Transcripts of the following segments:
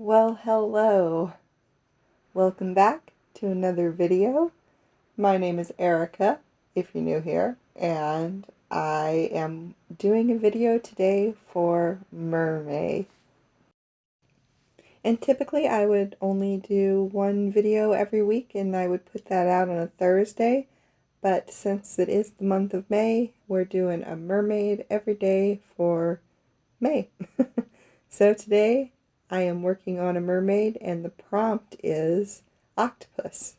Well, hello. Welcome back to another video. My name is Erica, if you're new here, and I am doing a video today for MerMay. And typically I would only do one video every week and I would put that out on a Thursday, but since it is the month of May, we're doing a mermaid every day for May. So today I am working on a mermaid and the prompt is octopus.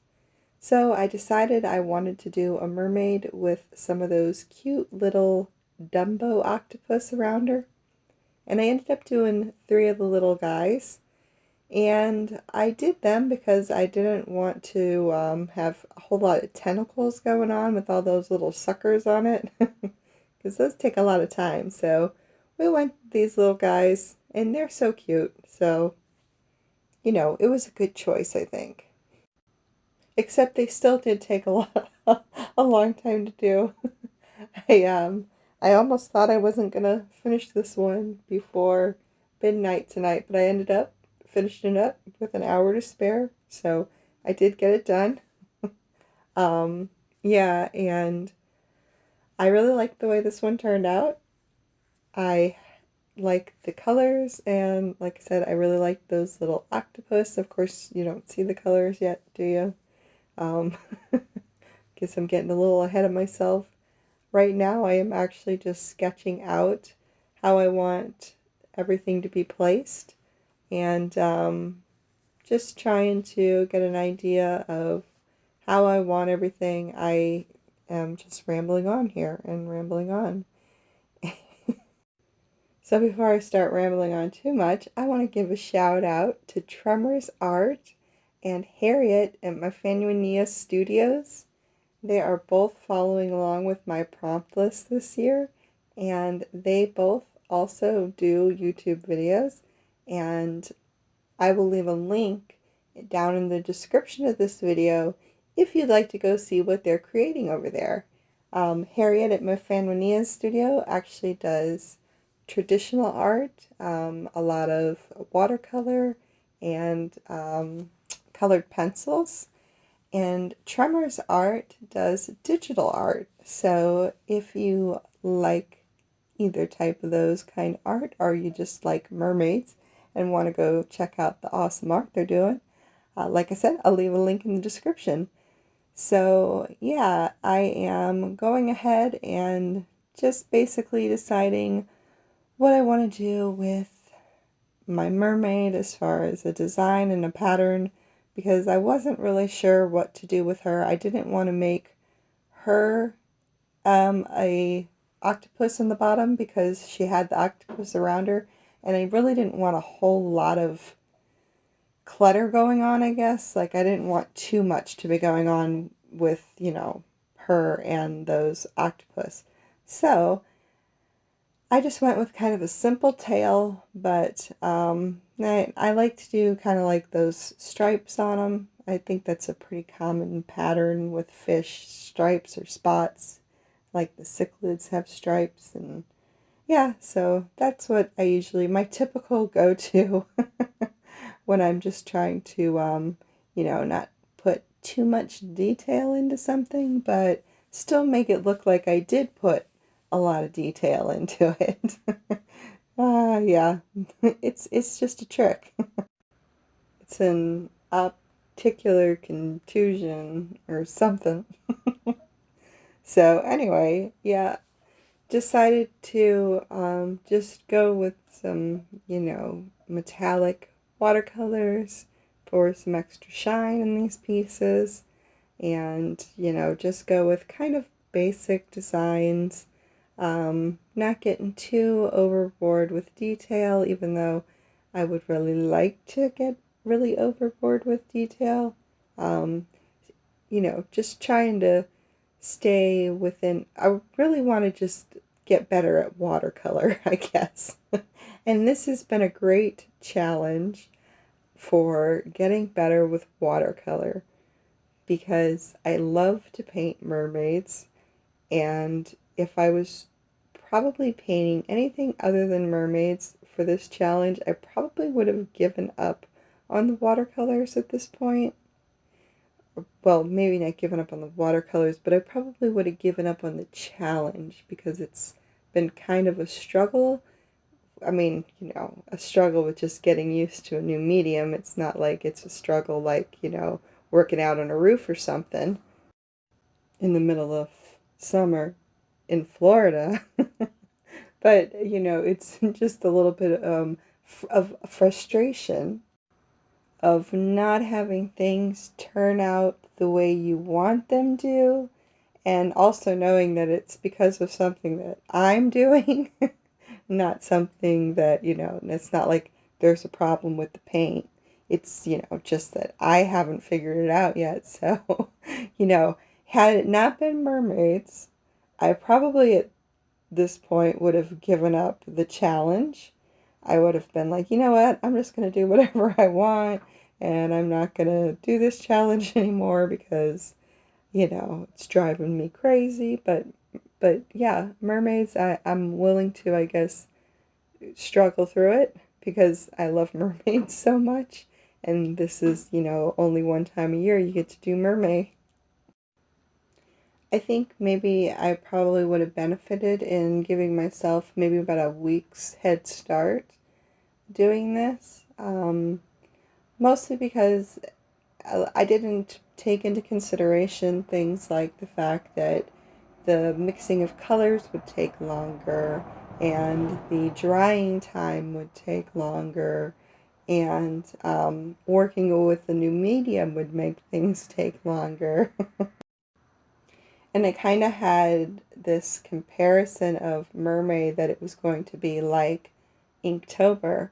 So I decided I wanted to do a mermaid with some of those cute little Dumbo octopus around her. And I ended up doing 3 of the little guys. And I did them because I didn't want to have a whole lot of tentacles going on with all those little suckers on it. Because those take a lot of time. So we went with these little guys, and they're so cute. So, it was a good choice, I think. Except they still did take a long time to do. I I almost thought I wasn't gonna finish this one before midnight tonight, but I ended up finishing it up with an hour to spare. So I did get it done. Yeah, and I really like the way this one turned out. I like the colors, and like I said, I really like those little octopus. Of course, you don't see the colors yet, do you? Um, guess I'm getting a little ahead of myself. Right now, I am actually just sketching out how I want everything to be placed, and just trying to get an idea of how I want everything. I am just rambling on here and rambling on. So before I start rambling on too much, I want to give a shout out to Tremor's Art and Harriet at my Uni-Ball Studios. They are both following along with my prompt list this year, and they both also do YouTube videos, and I will leave a link down in the description of this video if you'd like to go see what they're creating over there. Harriet at my Uni-Ball Studio actually does traditional art, a lot of watercolor and colored pencils. And Tremor's Art does digital art. So if you like either type of those kind of art, or you just like mermaids and want to go check out the awesome art they're doing, like I said, I'll leave a link in the description. So yeah, I am going ahead and just basically deciding what I want to do with my mermaid as far as a design and a pattern, because I wasn't really sure what to do with her. I didn't want to make her a octopus in the bottom because she had the octopus around her, and I really didn't want a whole lot of clutter going on, I guess. Like, I didn't want too much to be going on with, her and those octopus. So I just went with kind of a simple tail, but I like to do kind of like those stripes on them. I think that's a pretty common pattern with fish, stripes or spots, like the cichlids have stripes. And yeah, so that's what I usually, my typical go-to when I'm just trying to, not put too much detail into something, but still make it look like I did put a lot of detail into it. Yeah, it's just a trick. It's an articular contusion or something. So anyway, yeah, decided to just go with some, metallic watercolors for some extra shine in these pieces, and, just go with kind of basic designs. Not getting too overboard with detail, even though I would really like to get really overboard with detail. Um, just trying to stay within, I really want to just get better at watercolor, I guess. And this has been a great challenge for getting better with watercolor because I love to paint mermaids, and if I was probably painting anything other than mermaids for this challenge, I probably would have given up on the watercolors at this point. Well, maybe not given up on the watercolors, but I probably would have given up on the challenge because it's been kind of a struggle. I mean, you know, a struggle with just getting used to a new medium. It's not like it's a struggle like, you know, working out on a roof or something in the middle of summer in Florida. But, you know, it's just a little bit of frustration of not having things turn out the way you want them to, and also knowing that it's because of something that I'm doing, not something that, you know, it's not like there's a problem with the paint. It's, you know, just that I haven't figured it out yet. So, you know, had it not been mermaids, I probably at this point would have given up the challenge. I would have been like, you know what, I'm just going to do whatever I want, and I'm not going to do this challenge anymore because, you know, it's driving me crazy. But yeah, mermaids, I'm willing to, I guess, struggle through it because I love mermaids so much. And this is, you know, only one time a year you get to do MerMay. I think maybe I probably would have benefited in giving myself maybe about a week's head start doing this. Mostly because I didn't take into consideration things like the fact that the mixing of colors would take longer and the drying time would take longer, and working with the new medium would make things take longer. And I kind of had this comparison of MerMay that it was going to be like Inktober,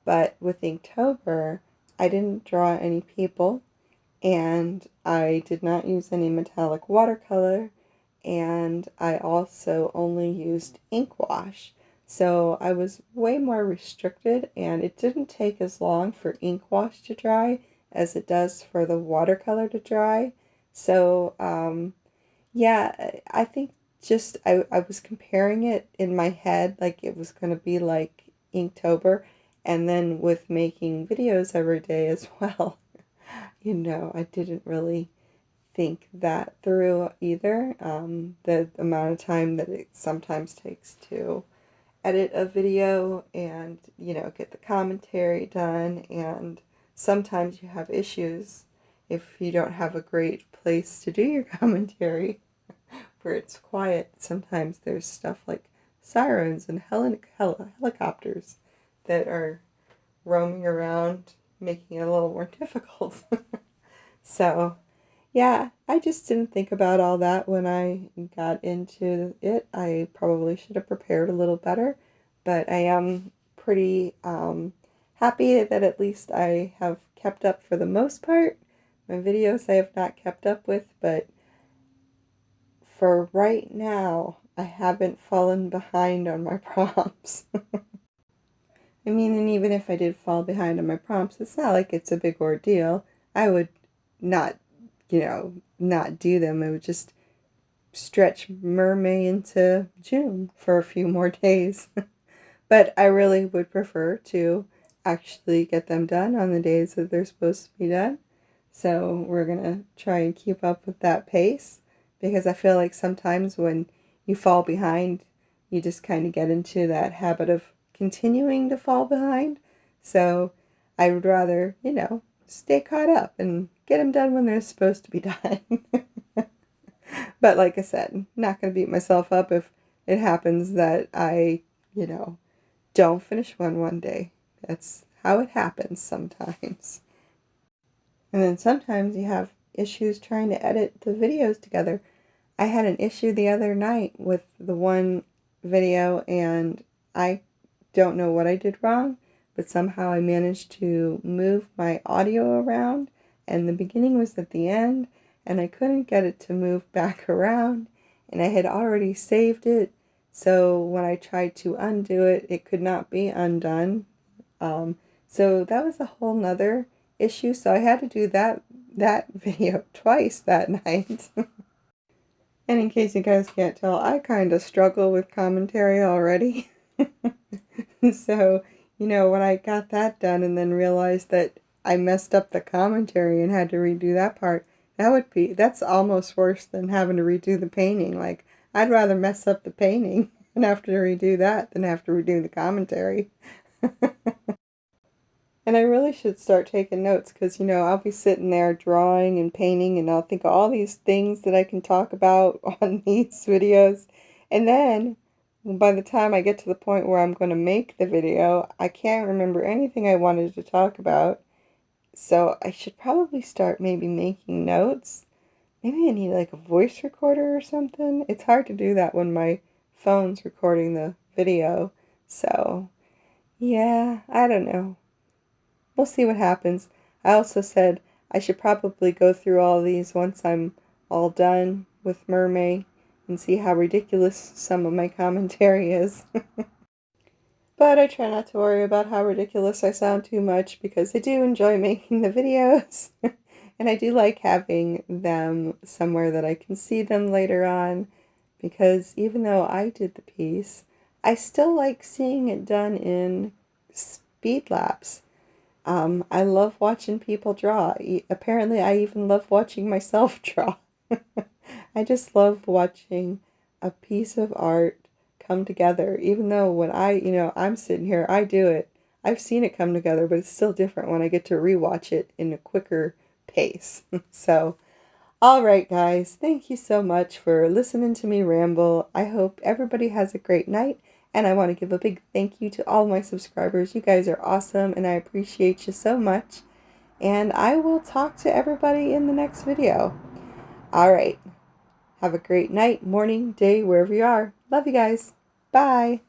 but with Inktober, I didn't draw any people, and I did not use any metallic watercolor, and I also only used ink wash. So I was way more restricted, and it didn't take as long for ink wash to dry as it does for the watercolor to dry. So, yeah, I think just I was comparing it in my head like it was going to be like Inktober, and then with making videos every day as well. You know, I didn't really think that through either. The amount of time that it sometimes takes to edit a video and, you know, get the commentary done, and sometimes you have issues if you don't have a great place to do your commentary where it's quiet. Sometimes there's stuff like sirens and helicopters that are roaming around, making it a little more difficult. So, yeah, I just didn't think about all that when I got into it. I probably should have prepared a little better, but I am pretty happy that at least I have kept up for the most part. My videos I have not kept up with, but for right now, I haven't fallen behind on my prompts. I mean, and even if I did fall behind on my prompts, it's not like it's a big ordeal. I would not, you know, not do them. I would just stretch MerMay into June for a few more days. But I really would prefer to actually get them done on the days that they're supposed to be done. So we're going to try and keep up with that pace, because I feel like sometimes when you fall behind, you just kind of get into that habit of continuing to fall behind. So I would rather, you know, stay caught up and get them done when they're supposed to be done. But like I said, I'm not going to beat myself up if it happens that I, you know, don't finish one day. That's how it happens sometimes. And then sometimes you have issues trying to edit the videos together. I had an issue the other night with the one video, and I don't know what I did wrong, but somehow I managed to move my audio around, and the beginning was at the end, and I couldn't get it to move back around, and I had already saved it, so when I tried to undo it, it could not be undone. So that was a whole nother issue, so I had to do that video twice that night. And in case you guys can't tell, I kind of struggle with commentary already. So, when I got that done and then realized that I messed up the commentary and had to redo that part, that's almost worse than having to redo the painting. Like, I'd rather mess up the painting and have to redo that than have to redo the commentary. And I really should start taking notes because, I'll be sitting there drawing and painting and I'll think of all these things that I can talk about on these videos. And then by the time I get to the point where I'm going to make the video, I can't remember anything I wanted to talk about. So I should probably start maybe making notes. Maybe I need like a voice recorder or something. It's hard to do that when my phone's recording the video. So, yeah, I don't know. We'll see what happens. I also said I should probably go through all these once I'm all done with MerMay and see how ridiculous some of my commentary is. But I try not to worry about how ridiculous I sound too much because I do enjoy making the videos. And I do like having them somewhere that I can see them later on because even though I did the piece, I still like seeing it done in speed lapse. I love watching people draw. Apparently, I even love watching myself draw. I just love watching a piece of art come together. Even though when I'm sitting here, I do it. I've seen it come together, but it's still different when I get to rewatch it in a quicker pace. So, all right, guys, thank you so much for listening to me ramble. I hope everybody has a great night. And I want to give a big thank you to all my subscribers. You guys are awesome and I appreciate you so much. And I will talk to everybody in the next video. All right. Have a great night, morning, day, wherever you are. Love you guys. Bye.